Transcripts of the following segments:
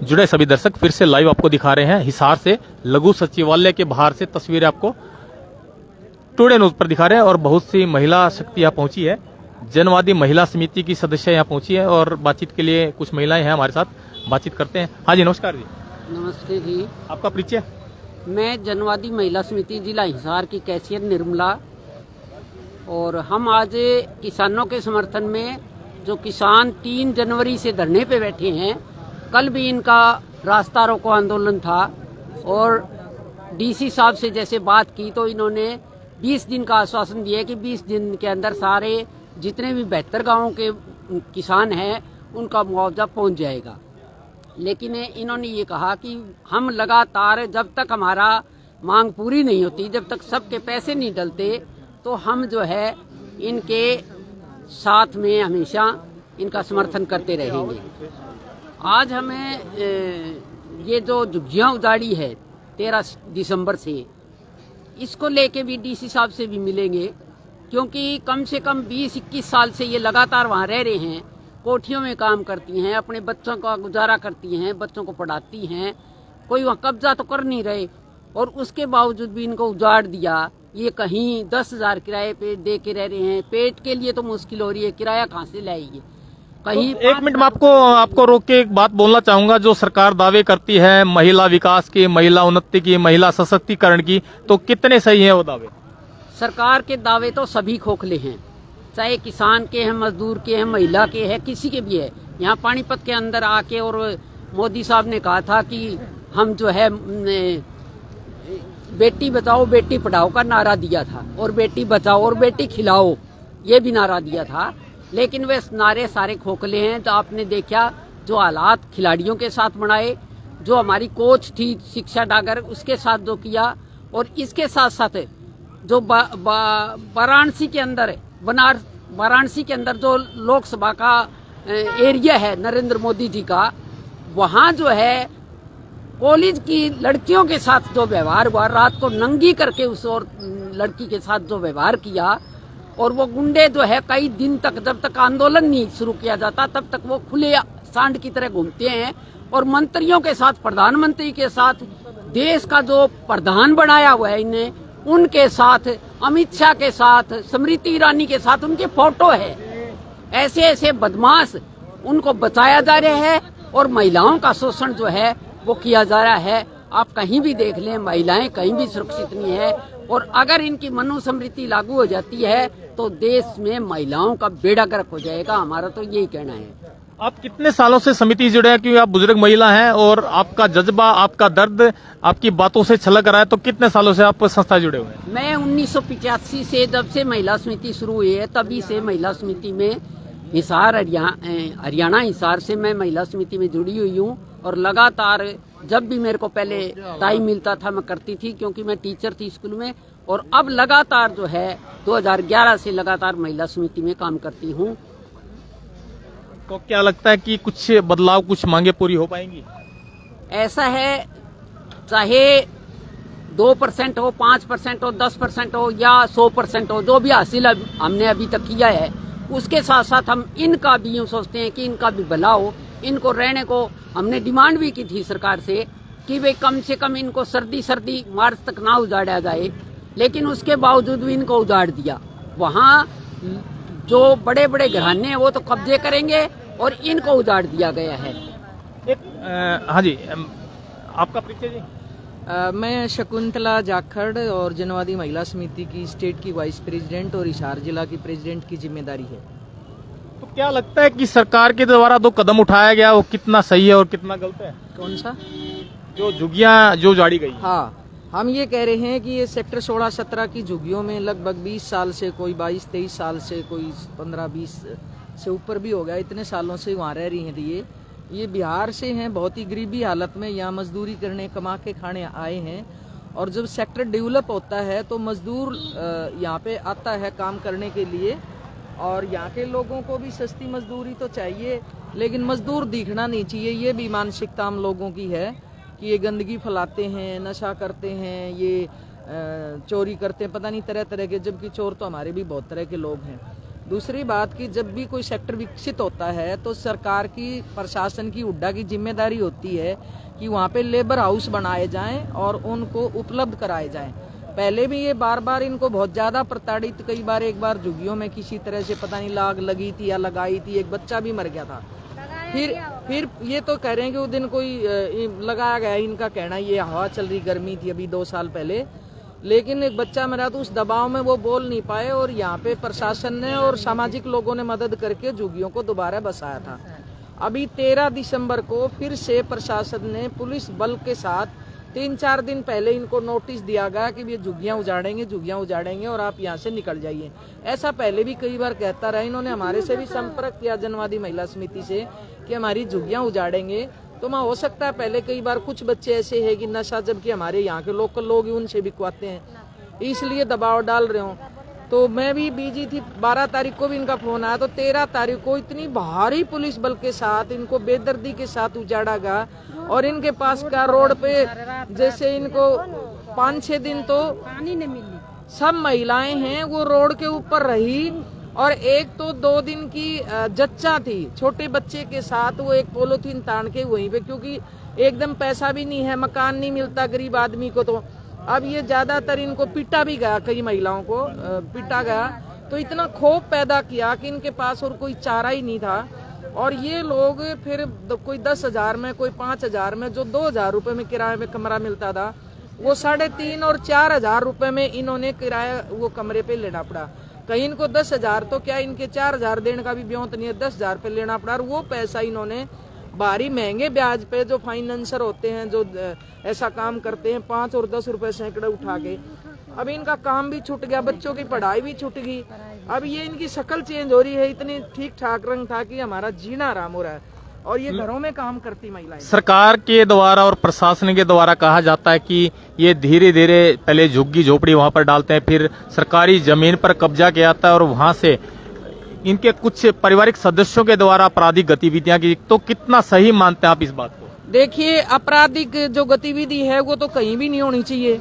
जुड़े सभी दर्शक फिर से लाइव आपको दिखा रहे हैं हिसार से लघु सचिवालय के बाहर से तस्वीरें आपको टुडे न्यूज पर दिखा रहे हैं और बहुत सी महिला शक्ति यहाँ पहुंची है। जनवादी महिला समिति की सदस्य यहाँ पहुंची है और बातचीत के लिए कुछ महिलाएं हैं हमारे साथ, बातचीत करते हैं। हाँ जी, नमस्कार जी। नमस्ते जी। आपका परिचय? मैं जनवादी महिला समिति जिला हिसार की कैशियर निर्मला, और हम आज किसानों के समर्थन में जो किसान 3 जनवरी से धरने पे बैठे हैं, कल भी इनका रास्ता रोको आंदोलन था और डीसी साहब से जैसे बात की तो इन्होंने 20 दिन का आश्वासन दिया कि 20 दिन के अंदर सारे जितने भी 72 गांवों के किसान हैं उनका मुआवजा पहुंच जाएगा। लेकिन इन्होंने ये कहा कि हम लगातार जब तक हमारा मांग पूरी नहीं होती, जब तक सबके पैसे नहीं डलते, तो हम जो है इनके साथ में हमेशा इनका समर्थन करते रहेंगे। आज हमें ये जो झुग्गियाँ उजाड़ी है 13 दिसंबर से, इसको लेके भी डीसी साहब से भी मिलेंगे, क्योंकि कम से कम 20-21 साल से ये लगातार वहाँ रह रहे हैं, कोठियों में काम करती हैं, अपने बच्चों का गुजारा करती हैं, बच्चों को पढ़ाती हैं, कोई वहाँ कब्जा तो कर नहीं रहे, और उसके बावजूद भी इनको उजाड़ दिया। ये कहीं 10,000 किराए पे दे के रह रहे हैं, पेट के लिए तो मुश्किल हो रही है, किराया कहाँ से लाएगी कहीं। तो 1 मिनट में आपको रोक के एक बात बोलना चाहूंगा। जो सरकार दावे करती है महिला विकास की, महिला उन्नति की, महिला सशक्तिकरण की, तो कितने सही है वो दावे? सरकार के दावे तो सभी खोखले हैं, चाहे किसान के हैं, मजदूर के हैं, महिला के हैं, किसी के भी है। यहाँ पानीपत के अंदर आके और मोदी साहब ने कहा था कि हम जो है बेटी बचाओ बेटी पढ़ाओ का नारा दिया था, और बेटी बचाओ और बेटी खिलाओ ये भी नारा दिया था। लेकिन वे नारे सारे खोखले हैं। तो आपने देखा जो हालात खिलाड़ियों के साथ बनाए, जो हमारी कोच थी शिक्षा डागर उसके साथ जो किया, और इसके साथ साथ जो वाराणसी के अंदर वाराणसी के अंदर जो लोकसभा का एरिया है नरेंद्र मोदी जी का, वहाँ जो है कॉलेज की लड़कियों के साथ जो व्यवहार हुआ, रात को नंगी करके उस और लड़की के साथ जो व्यवहार किया, और वो गुंडे जो है कई दिन तक, जब तक आंदोलन नहीं शुरू किया जाता तब तक वो खुले सांड की तरह घूमते हैं, और मंत्रियों के साथ, प्रधानमंत्री के साथ, देश का जो प्रधान बनाया हुआ है इन्हें, उनके साथ, अमित शाह के साथ, स्मृति ईरानी के साथ उनके फोटो है। ऐसे ऐसे बदमाश उनको बचाया जा रहा है, और महिलाओं का शोषण जो है वो किया जा रहा है। आप कहीं भी देख लें, महिलाएं कहीं भी सुरक्षित नहीं है, और अगर इनकी मनुस्मृति लागू हो जाती है तो देश में महिलाओं का बेड़ा गर्क हो जाएगा। हमारा तो यही कहना है। आप कितने सालों से समिति जुड़े हैं? क्योंकि आप बुजुर्ग महिला हैं और आपका जज्बा, आपका दर्द आपकी बातों से छलक रहा है, तो कितने सालों से आप संस्था जुड़े हुए हैं? मैं 1985 से, जब से महिला समिति शुरू हुई है, तभी से महिला समिति में हिसार, हरियाणा हिसार से मैं महिला समिति में जुड़ी हुई हूँ, और लगातार जब भी मेरे को पहले टाइम मिलता था मैं करती थी, क्योंकि मैं टीचर थी स्कूल में, और अब लगातार जो है 2011 से लगातार महिला समिति में काम करती हूँ। तो क्या लगता है कि कुछ बदलाव, कुछ मांगे पूरी हो पाएंगी? ऐसा है, चाहे 2% हो, 5% हो, 10% हो या 100% हो, जो भी हासिल हमने अभी तक किया है, उसके साथ साथ हम इनका भी यूँ सोचते हैं कि इनका भी भला हो। इनको रहने को हमने डिमांड भी की थी सरकार से कि वे कम से कम इनको सर्दी मार्च तक ना उजाड़ा जाए, लेकिन उसके बावजूद भी इनको उजाड़ दिया। वहाँ जो बड़े बड़े घराने हैं वो तो कब्जे करेंगे, और इनको उजाड़ दिया गया है। हाँ जी, आपका परिचय जी? मैं शकुंतला जाखड़, और जनवादी महिला समिति की स्टेट की वाइस प्रेसिडेंट और हिसार जिला की प्रेसिडेंट की जिम्मेदारी है। तो क्या लगता है कि सरकार के द्वारा जो कदम उठाया गया वो कितना सही है और कितना गलत है? कौन सा? जो झुग्गियां जो उजाड़ी गई। हाँ, हम ये कह रहे हैं कि ये सेक्टर 16-17 की झुग्गियों में लगभग 20 साल से, कोई 22-23 साल से, कोई 15-20 से ऊपर भी हो गया, इतने सालों से वहाँ रह रही हैं। ये बिहार से हैं, बहुत ही गरीबी हालत में यहाँ मजदूरी करने, कमा के खाने आए हैं, और जब सेक्टर डेवलप होता है तो मजदूर यहाँ पे आता है काम करने के लिए, और यहाँ के लोगों को भी सस्ती मजदूरी तो चाहिए, लेकिन मजदूर दिखना नहीं चाहिए। ये भी मानसिकता हम लोगों की है कि ये गंदगी फैलाते हैं, नशा करते हैं, ये चोरी करते हैं, पता नहीं तरह तरह के, जबकि चोर तो हमारे भी बहुत तरह के लोग हैं। दूसरी बात कि जब भी कोई सेक्टर विकसित होता है तो सरकार की, प्रशासन की, हुड्डा की जिम्मेदारी होती है कि वहाँ पे लेबर हाउस बनाए जाएं और उनको उपलब्ध कराए जाएं। पहले भी ये बार बार इनको बहुत ज्यादा प्रताड़ित, कई बार, एक बार झुग्गियों में किसी तरह से पता नहीं लाग लगी थी या लगाई थी, एक बच्चा भी मर गया था। फिर ये तो कह रहे हैं कि उस दिन कोई लगाया गया, इनका कहना ये हवा चल रही, गर्मी थी अभी 2 साल पहले, लेकिन एक बच्चा मरा तो उस दबाव में वो बोल नहीं पाए और यहाँ पे प्रशासन ने और सामाजिक लोगों ने मदद करके झुग्गियों को दोबारा बसाया था। अभी 13 दिसंबर को फिर से प्रशासन ने पुलिस बल के साथ 3-4 दिन पहले इनको नोटिस दिया गया कि ये झुग्गियां उजाड़ेंगे और आप यहाँ से निकल जाइए। ऐसा पहले भी कई बार कहता रहा। इन्होंने हमारे से भी संपर्क किया, जनवादी महिला समिति से, कि हमारी झुग्गियां उजाड़ेंगे। तो मैं, हो सकता है पहले कई बार कुछ बच्चे ऐसे हैं कि नशा, जबकि हमारे यहाँ के लोकल लोग उनसे बिकवाते हैं, इसलिए दबाव डाल रहे हो। तो मैं भी बिजी थी, 12 तारीख को भी इनका फोन आया, तो 13 तारीख को इतनी भारी पुलिस बल के साथ इनको बेदर्दी के साथ उजाड़ा गया। और इनके पास का रोड पे जैसे इनको 5-6 दिन तो पानी नहीं मिली, सब महिलाएं हैं वो रोड के ऊपर रही। और एक तो 2 दिन की जच्चा थी छोटे बच्चे के साथ, वो एक पॉलीथीन तान के वहीं पे, क्योंकि एकदम पैसा भी नहीं है, मकान नहीं मिलता गरीब आदमी को। तो अब ये ज्यादातर इनको पीटा भी गया, कई महिलाओं को पीटा गया। तो इतना खौफ पैदा किया कि इनके पास और कोई चारा ही नहीं था। और ये लोग फिर कोई 10,000 में, कोई 5,000 में, जो 2,000 रुपए में किराए में कमरा मिलता था, वो 3,500 और 4,000 रुपए में इन्होंने किराया वो कमरे पे लेना पड़ा। कहीं इनको 10,000 तो क्या, इनके 4,000 देने का भी ब्योंत नहीं है, 10,000 पे लेना पड़ा। और वो पैसा इन्होंने भारी महंगे ब्याज पे, जो फाइनेंसर होते हैं, जो ऐसा काम करते हैं, 5 और 10 रुपए सैकड़े उठा के, अब इनका काम भी छूट गया, बच्चों की पढ़ाई भी छूट गई। अब ये इनकी शक्ल चेंज हो रही है, इतनी ठीक ठाक रंग था कि हमारा जीना आराम हो रहा है। और ये घरों में काम करती महिलाएं। सरकार के द्वारा और प्रशासन के द्वारा कहा जाता है कि ये धीरे धीरे पहले झुग्गी झोपड़ी वहां पर डालते हैं, फिर सरकारी जमीन पर कब्जा किया जाता है और वहां से इनके कुछ पारिवारिक सदस्यों के द्वारा आपराधिक गतिविधियां की। तो कितना सही मानते हैं आप इस बात को? देखिए, आपराधिक जो गतिविधि है वो तो कहीं भी नहीं होनी चाहिए।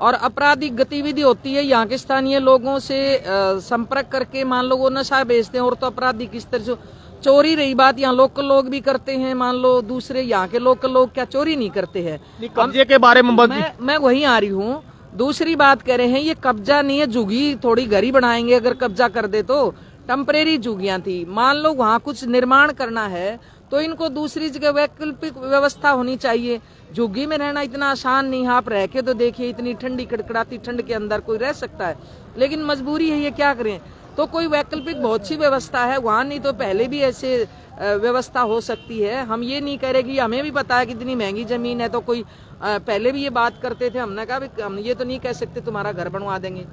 और आपराधिक गतिविधि होती है यहाँ के स्थानीय लोगों से संपर्क करके, मान लो वो नशा बेचते हैं, और तो आपराधिक इस तरह से चोरी रही बात, यहाँ लोकल लोग भी करते हैं। मान लो दूसरे यहाँ के लोकल लोग क्या चोरी नहीं करते हैं? कब्जे के बारे में मैं वहीं आ रही हूँ। दूसरी बात कह रहे हैं, ये कब्जा नहीं है, झुग्गी थोड़ी घर ही बनाएंगे। अगर कब्जा कर दे तो टेम्परेरी झुग्गियां थी, मान लो वहाँ कुछ निर्माण करना है तो इनको दूसरी जगह वैकल्पिक व्यवस्था होनी चाहिए। झुग्गी में रहना इतना आसान नहीं है। आप रह के तो देखिए, इतनी ठंडी कड़कड़ाती ठंड के अंदर कोई रह सकता है, लेकिन मजबूरी है, ये क्या करें। तो कोई वैकल्पिक बहुत सी व्यवस्था है वहाँ, नहीं तो पहले भी ऐसे व्यवस्था हो सकती है। हम ये नहीं कह रहे कि, हमें भी पता है कितनी महंगी जमीन है, तो कोई पहले भी ये बात करते थे। हमने कहा हम ये तो नहीं कह सकते तुम्हारा घर बनवा देंगे,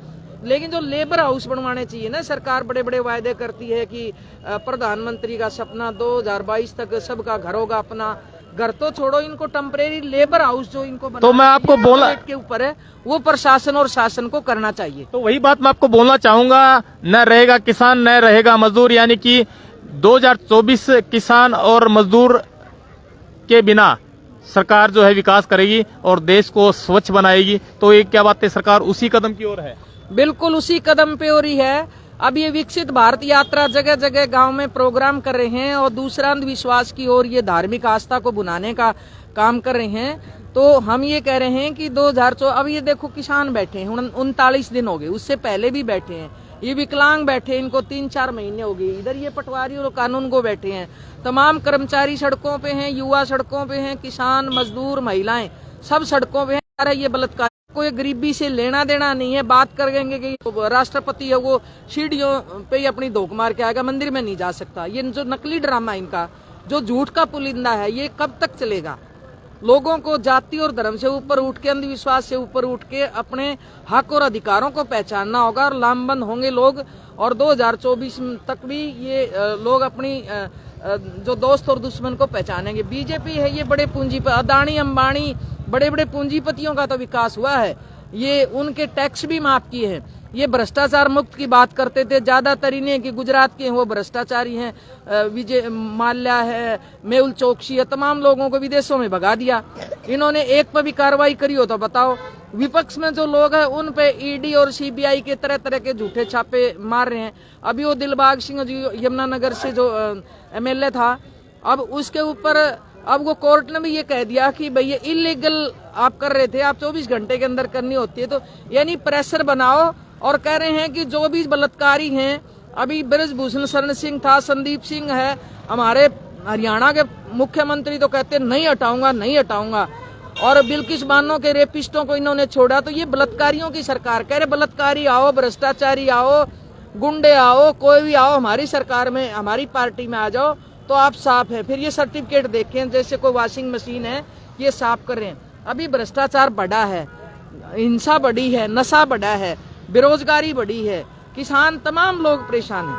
लेकिन जो लेबर हाउस बनवाने चाहिए ना, सरकार बड़े बड़े वायदे करती है कि प्रधानमंत्री का सपना 2022 तक सबका घर होगा अपना। घर तो छोड़ो, इनको टेम्परेरी लेबर हाउस जो इनको तो मैं आपको बोला के ऊपर है, वो प्रशासन और शासन को करना चाहिए। तो वही बात मैं आपको बोलना चाहूंगा, न रहेगा किसान न रहेगा मजदूर, यानी कि 2024 किसान और मजदूर के बिना सरकार जो है विकास करेगी और देश को स्वच्छ बनाएगी। तो ये क्या बात है, सरकार उसी कदम की ओर है? बिल्कुल उसी कदम पे हो रही है। अब ये विकसित भारत यात्रा जगह जगह गांव में प्रोग्राम कर रहे हैं और दूसरा अंधविश्वास की ओर, ये धार्मिक आस्था को भुनाने का काम कर रहे हैं। तो हम ये कह रहे हैं कि 2024, अब ये देखो किसान बैठे हैं, 39 दिन हो गए, उससे पहले भी बैठे हैं। ये विकलांग बैठे, इनको 3-4 महीने हो गए। इधर ये पटवारी और कानून को बैठे हैं। तमाम कर्मचारी सड़कों पे हैं, युवा सड़कों पे हैं, किसान, मजदूर, महिलाएं सब सड़कों पे हैं। ये बलात्कार, कोई गरीबी से लेना देना नहीं है। बात करेंगे कि राष्ट्रपति है वो सीढ़ियों पे ही अपनी धोख मार के आएगा, मंदिर में नहीं जा सकता। ये जो नकली ड्रामा इनका, जो झूठ का पुलिंदा है, ये कब तक चलेगा? लोगों को जाति और धर्म से ऊपर उठ के, अंधविश्वास से ऊपर उठ के अपने हक और अधिकारों को पहचानना होगा और लामबंद होंगे लोग। और 2024 तक भी ये लोग अपनी जो दोस्त और दुश्मन को पहचानेंगे। बीजेपी है ये बड़े पूंजीपति, अदानी अंबानी, बड़े बड़े पूंजीपतियों का तो विकास हुआ है। ये उनके टैक्स भी माफ किए हैं। ये भ्रष्टाचार मुक्त की बात करते थे। ज्यादातर इन्हें कि गुजरात के हैं वो भ्रष्टाचारी हैं, विजय माल्या है, मेहुल चोकसी है, तमाम लोगों को विदेशों में भगा दिया। इन्होंने एक पर भी कार्रवाई करी हो तो बताओ। विपक्ष में जो लोग हैं उन पे ईडी और सीबीआई के तरह तरह के झूठे छापे मार रहे हैं। अभी वो दिलबाग सिंह जो यमुनानगर से जो एमएलए था, अब उसके ऊपर अब वो कोर्ट ने भी ये कह दिया कि भैया इलीगल आप कर रहे थे, आप 24 घंटे के अंदर करनी होती है। तो यानी प्रेशर बनाओ और कह रहे हैं कि जो भी बलात्कारी हैं, अभी ब्रजभूषण शरण सिंह था, संदीप सिंह है, हमारे हरियाणा के मुख्यमंत्री तो कहते नहीं हटाऊंगा नहीं हटाऊंगा, और बिल्किस बानो के रेपिस्टों को इन्होंने छोड़ा। तो ये बलात्कारियों की सरकार कह रहे बलात्कारी आओ, भ्रष्टाचारी आओ, गुंडे आओ, कोई भी आओ, हमारी सरकार में हमारी पार्टी में आ जाओ तो आप साफ है। फिर ये सर्टिफिकेट देखें जैसे कोई वॉशिंग मशीन है, ये साफ कर रहे हैं। अभी भ्रष्टाचार बढ़ा है, हिंसा बढ़ी है, नशा बढ़ा है, बेरोजगारी बढ़ी है, किसान तमाम लोग परेशान हैं।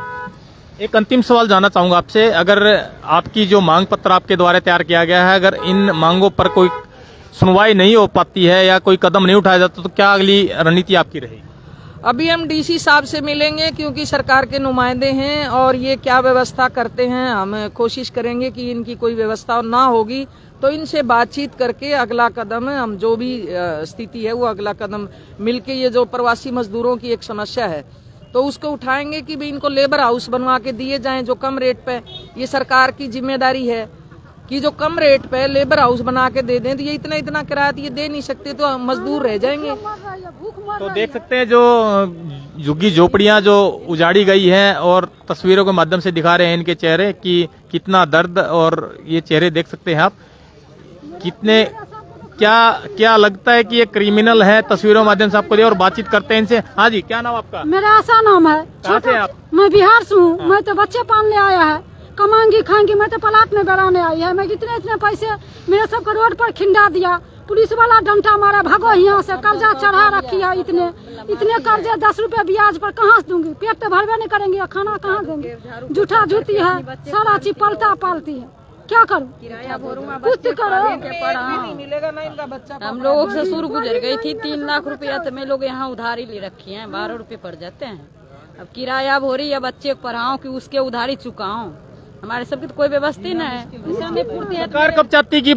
एक अंतिम सवाल जानना चाहूंगा आपसे, अगर आपकी जो मांग पत्र आपके द्वारा तैयार किया गया है, अगर इन मांगों पर कोई सुनवाई नहीं हो पाती है या कोई कदम नहीं उठाया जाता तो क्या अगली रणनीति आपकी रहेगी? अभी हम डीसी साहब से मिलेंगे क्योंकि सरकार के नुमाइंदे हैं और ये क्या व्यवस्था करते हैं, हम कोशिश करेंगे कि इनकी कोई व्यवस्था ना होगी तो इनसे बातचीत करके अगला कदम हम जो भी स्थिति है वो अगला कदम मिलके, ये जो प्रवासी मजदूरों की एक समस्या है तो उसको उठाएंगे कि भी इनको लेबर हाउस बनवा के दिए जाएं जो कम रेट पे। ये सरकार की जिम्मेदारी है कि जो कम रेट पे लेबर हाउस बना के दे दें। तो ये इतना किराया ये दे नहीं सकते तो मजदूर रह जाएंगे। तो देख सकते हैं जो झुग्गी झोपड़ियां जो उजाड़ी गई हैं और तस्वीरों के माध्यम से दिखा रहे हैं इनके चेहरे कि कितना दर्द, और ये चेहरे देख सकते हैं आप कितने, क्या लगता है कि ये क्रिमिनल है? तस्वीरों के माध्यम से आपको दे और बातचीत करते हैं इनसे। हाँ जी, क्या नाम आपका? मेरा आशा नाम है। कहाँ से आप? मैं बिहार से हूँ। मैं तो बच्चे पालने आया है, कमांगी खाएंगी। मैं तो प्लाट में बनाने आई है। मैं इतने पैसे मेरे सबको रोड पर खिंडा दिया, पुलिस वाला डंडा मारा, भागो यहाँ से, कर्जा चढ़ा रखी है। इतने कर्जे 10 रुपए ब्याज पर कहाँ से दूंगी? पेट तो भरवे नहीं करेंगे, खाना कहाँ देंगे? जूठा जूती है, सारा चीज पालती है, क्या करूँ? कुछ तो करो। हम लोगों से शुरू गुजर गई थी 3 लाख रुपया, तो मैं लोग यहाँ उधारी ले रखी है, 12 रुपए पड़ जाते हैं। अब किराया भोरी या बच्चे को पढ़ाऊं कि उसके उधारी चुकाऊं, हमारे सबकी तो कोई व्यवस्था ही नहीं है। सरकार कब चाहती कि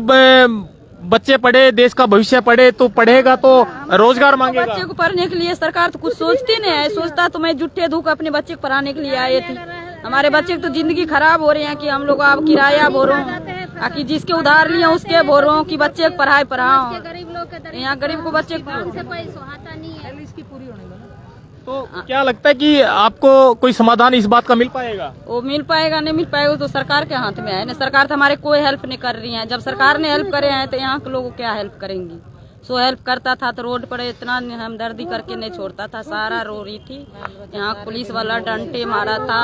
बच्चे पढ़े, देश का भविष्य पढ़े, तो पढ़ेगा तो रोजगार मांगेगा। बच्चे को पढ़ने के लिए सरकार तो कुछ सोचती नहीं है। सोचता तो मैं जुट्टे धूक अपने बच्चे को पढ़ाने के लिए आई थी। हमारे बच्चे की तो जिंदगी खराब हो रही है कि हम लोग अब किराया भरो, कि जिसके उधार लिए उसके भरो कि बच्चे को पढ़ाओ। यहाँ गरीब को बच्चे तो क्या लगता है कि आपको कोई समाधान इस बात का मिल पाएगा? वो मिल पाएगा नहीं मिल पाएगा तो सरकार के हाथ में है ना। सरकार तो हमारे कोई हेल्प नहीं कर रही है। जब सरकार ने हेल्प करे हैं तो यहाँ के लोग क्या हेल्प करेंगी? सो हेल्प करता था तो रोड पर इतना हमदर्दी करके नहीं छोड़ता था, सारा रो रही थी। यहाँ पुलिस वाला डंडे मारा था,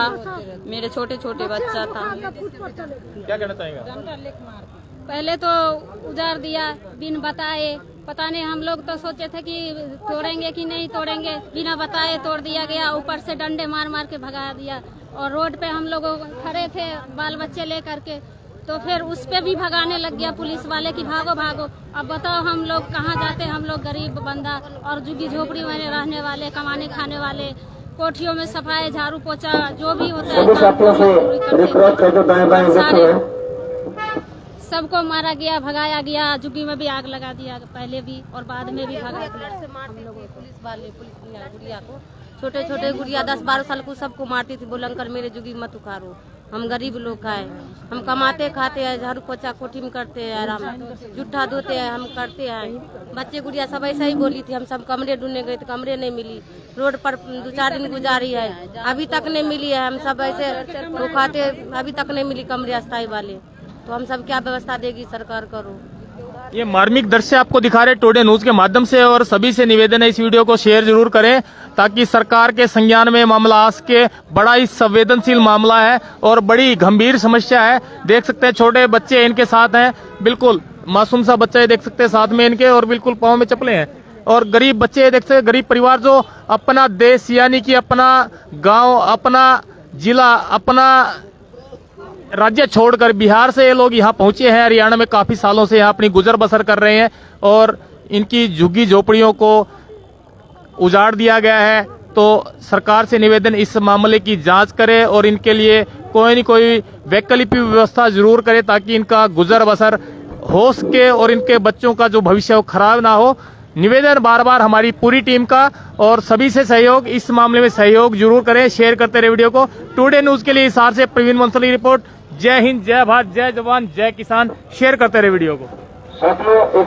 मेरे छोटे छोटे बच्चा था। क्या कहना चाहेगा? पहले तो उजाड़ दिया बिन बताए, पता नहीं, हम लोग तो सोचे थे कि तोड़ेंगे कि नहीं तोड़ेंगे, बिना बताए तोड़ दिया गया। ऊपर से डंडे मार मार के भगा दिया और रोड पे हम लोग खड़े थे बाल बच्चे लेकर के, तो फिर उस पे भी भगाने लग गया पुलिस वाले कि भागो भागो। अब बताओ हम लोग कहाँ जाते? हम लोग गरीब बंदा और झुग्गी झोपड़ी में रहने वाले, कमाने खाने वाले, कोठियों में सफाई झाड़ू पोछा जो भी होता है सबको मारा गया, भगाया गया। झुग्गी में भी आग लगा दिया, पहले भी और बाद में भी भगा दिया। पुलिस वाले गुड़िया को, छोटे छोटे गुड़िया 10-12 साल को सबको मारती थी, बोलकर मेरे जुगी मत उखारो, हम गरीब लोग का है, हम कमाते खाते हैं, झाड़ू पोछा कोठी में करते हैं, आराम जूठा धोते हैं, हम करते हैं। बच्चे गुड़िया सब ऐसा ही बोली थी। हम सब कमरे ढूंढने गए तो कमरे नहीं मिली, रोड पर 2-4 दिन गुजारी है, अभी तक नहीं मिली है। हम सब ऐसे वो खाते, अभी तक नहीं मिली कमरे अस्थायी वाले। तो हम सब क्या व्यवस्था देगी सरकार? करो। ये मार्मिक दृश्य आपको दिखा रहे टुडे न्यूज के माध्यम से, और सभी से निवेदन है इस वीडियो को शेयर जरूर करें ताकि सरकार के संज्ञान में मामला आ सके। बड़ा ही संवेदनशील मामला है और बड़ी गंभीर समस्या है। देख सकते हैं छोटे बच्चे इनके साथ हैं, बिल्कुल मासूम सा बच्चा देख सकते हैं साथ में इनके, और बिल्कुल पाँव में चप्पलें हैं। और गरीब बच्चे देख सकते हैं, गरीब परिवार जो अपना देश यानी कि अपना गाँव, अपना जिला, अपना राज्य छोड़कर बिहार से ये लोग यहाँ पहुंचे हैं। हरियाणा में काफी सालों से यहाँ अपनी गुजर बसर कर रहे हैं और इनकी झुग्गी झोपड़ियों को उजाड़ दिया गया है। तो तो सरकार से निवेदन इस मामले की जांच करे और इनके लिए कोई न कोई वैकल्पिक व्यवस्था जरूर करे ताकि इनका गुजर बसर हो सके और इनके बच्चों का जो भविष्य हो खराब ना हो। निवेदन बार बार हमारी पूरी टीम का और सभी से सहयोग, इस मामले में सहयोग जरूर करें, शेयर करते रहे वीडियो को। टुडे न्यूज के लिए हिसार से प्रवीण बंसल की रिपोर्ट। जय हिंद, जय भारत, जय जवान, जय किसान। शेयर करते रहे वीडियो को।